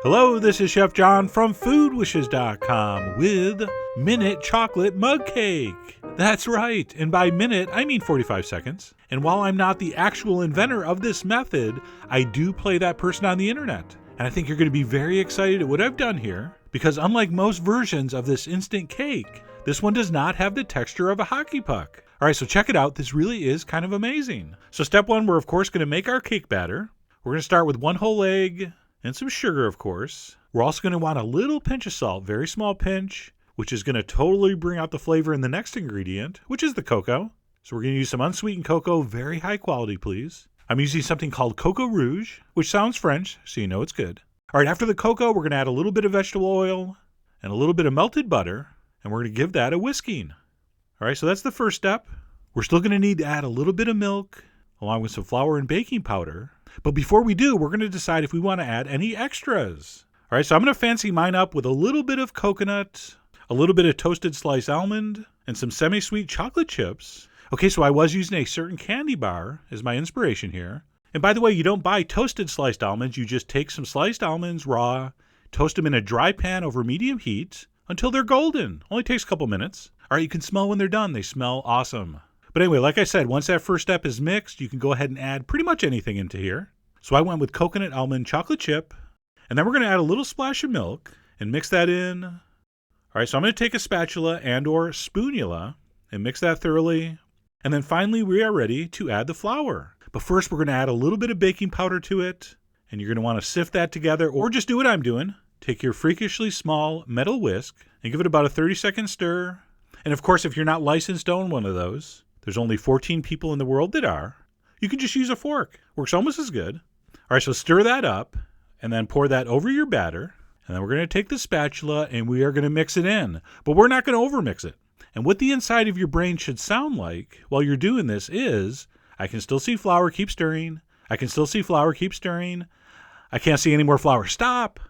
Hello, this is Chef John from foodwishes.com with Minute Chocolate Mug Cake. That's right, and by minute, I mean 45 seconds. And while I'm not the actual inventor of this method, I do play that person on the internet. And I think you're going to be very excited at what I've done here, because unlike most versions of this instant cake, this one does not have the texture of a hockey puck. All right, so check it out. This really is kind of amazing. So step one, we're of course going to make our cake batter. We're going to start with 1 whole egg, and some sugar, of course. We're also going to want a little pinch of salt, very small pinch, which is going to totally bring out the flavor in the next ingredient, which is the cocoa. So we're going to use some unsweetened cocoa, very high quality, please. I'm using something called Cocoa Rouge, which sounds French, so you know it's good. All right, after the cocoa, we're going to add a little bit of vegetable oil and a little bit of melted butter, and we're going to give that a whisking. All right, so that's the first step. We're still going to need to add a little bit of milk, along with some flour and baking powder. But before we do, we're going to decide if we want to add any extras. All right, so I'm going to fancy mine up with a little bit of coconut, a little bit of toasted sliced almond, and some semi-sweet chocolate chips. Okay, so I was using a certain candy bar as my inspiration here. And by the way, you don't buy toasted sliced almonds. You just take some sliced almonds raw, toast them in a dry pan over medium heat until they're golden. Only takes a couple minutes. All right, you can smell when they're done. They smell awesome. But anyway, like I said, once that first step is mixed, you can go ahead and add pretty much anything into here. So I went with coconut almond chocolate chip, and then we're going to add a little splash of milk and mix that in. All right, so I'm going to take a spatula and or spoonula and mix that thoroughly. And then finally, we are ready to add the flour. But first, we're going to add a little bit of baking powder to it, and you're going to want to sift that together, or just do what I'm doing. Take your freakishly small metal whisk and give it about a 30-second stir. And of course, if you're not licensed to own one of those, there's only 14 people in the world that are. You can just use a fork. Works almost as good. All right, so stir that up and then pour that over your batter. And then we're going to take the spatula and we are going to mix it in. But we're not going to overmix it. And what the inside of your brain should sound like while you're doing this is, I can still see flour, keep stirring. I can still see flour, keep stirring. I can't see any more flour, stop.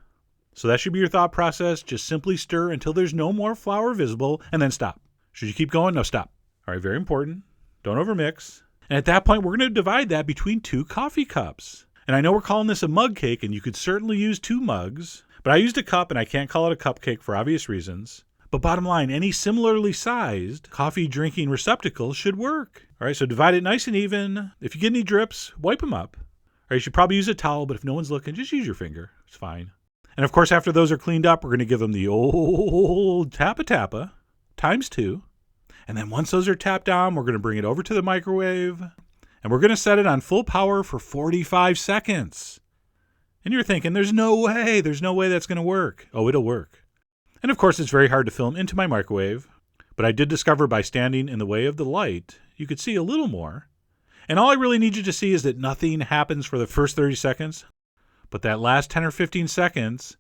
So that should be your thought process. Just simply stir until there's no more flour visible and then stop. Should you keep going? No, stop. All right, very important. Don't overmix. And at that point, we're going to divide that between 2 coffee cups. And I know we're calling this a mug cake, and you could certainly use 2 mugs, but I used a cup, and I can't call it a cupcake for obvious reasons. But bottom line, any similarly sized coffee drinking receptacle should work. All right, so divide it nice and even. If you get any drips, wipe them up. All right, you should probably use a towel, but if no one's looking, just use your finger. It's fine. And of course, after those are cleaned up, we're going to give them the old tappa times 2. And then once those are tapped down, we're going to bring it over to the microwave, and we're going to set it on full power for 45 seconds. And you're thinking, there's no way that's going to work. Oh, it'll work. And of course, it's very hard to film into my microwave, but I did discover by standing in the way of the light, you could see a little more. And all I really need you to see is that nothing happens for the first 30 seconds, but that last 10 or 15 seconds,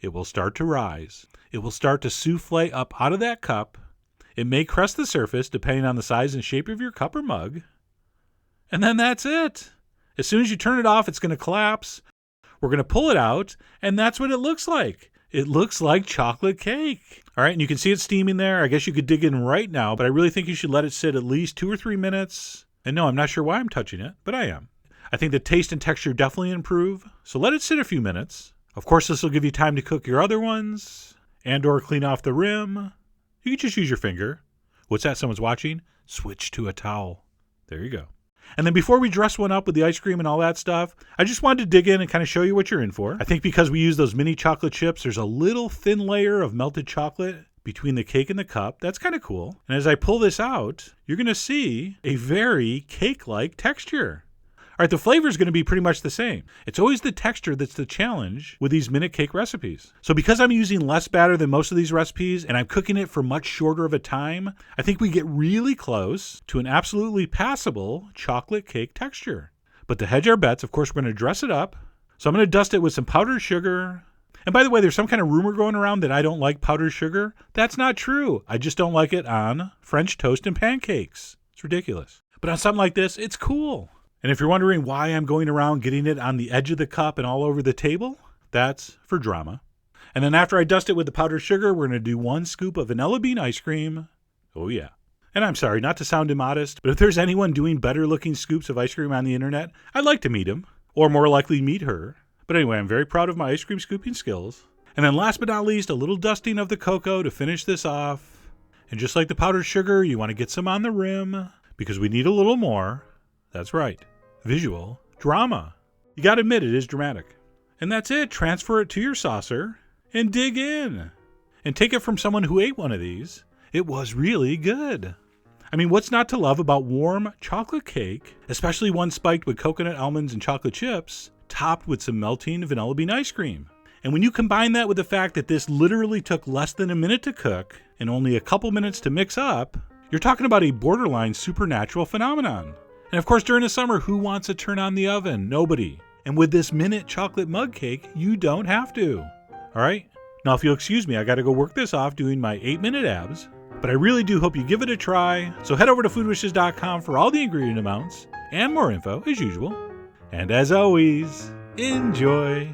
it will start to rise. It will start to souffle up out of that cup. It may crust the surface depending on the size and shape of your cup or mug. And then that's it. As soon as you turn it off, it's going to collapse. We're going to pull it out, and that's what it looks like. It looks like chocolate cake. All right, and you can see it steaming there. I guess you could dig in right now, but I really think you should let it sit at least 2 or 3 minutes. And no, I'm not sure why I'm touching it, but I am. I think the taste and texture definitely improve, so let it sit a few minutes. Of course, this will give you time to cook your other ones and or clean off the rim. You can just use your finger. What's that? Someone's watching? Switch to a towel. There you go. And then before we dress one up with the ice cream and all that stuff, I just wanted to dig in and kind of show you what you're in for. I think because we use those mini chocolate chips, there's a little thin layer of melted chocolate between the cake and the cup. That's kind of cool. And as I pull this out, you're going to see a very cake-like texture. All right, the flavor is going to be pretty much the same. It's always the texture that's the challenge with these minute cake recipes. So because I'm using less batter than most of these recipes and I'm cooking it for much shorter of a time, I think we get really close to an absolutely passable chocolate cake texture. But to hedge our bets, of course, we're going to dress it up. So I'm going to dust it with some powdered sugar. And by the way, there's some kind of rumor going around that I don't like powdered sugar. That's not true. I just don't like it on French toast and pancakes. It's ridiculous. But on something like this, it's cool. And if you're wondering why I'm going around getting it on the edge of the cup and all over the table, that's for drama. And then after I dust it with the powdered sugar, we're going to do 1 scoop of vanilla bean ice cream. Oh yeah. And I'm sorry, not to sound immodest, but if there's anyone doing better looking scoops of ice cream on the internet, I'd like to meet him, or more likely meet her. But anyway, I'm very proud of my ice cream scooping skills. And then last but not least, a little dusting of the cocoa to finish this off. And just like the powdered sugar, you want to get some on the rim because we need a little more. That's right, visual drama. You got to admit it is dramatic. And that's it. Transfer it to your saucer and dig in. And take it from someone who ate one of these. It was really good. I mean, what's not to love about warm chocolate cake, especially one spiked with coconut almonds and chocolate chips, topped with some melting vanilla bean ice cream? And when you combine that with the fact that this literally took less than a minute to cook and only a couple minutes to mix up, you're talking about a borderline supernatural phenomenon. And of course, during the summer, who wants to turn on the oven? Nobody. And with this minute chocolate mug cake, you don't have to. All right? Now, if you'll excuse me, I got to go work this off doing my 8-minute abs. But I really do hope you give it a try. So head over to foodwishes.com for all the ingredient amounts and more info as usual. And as always, enjoy.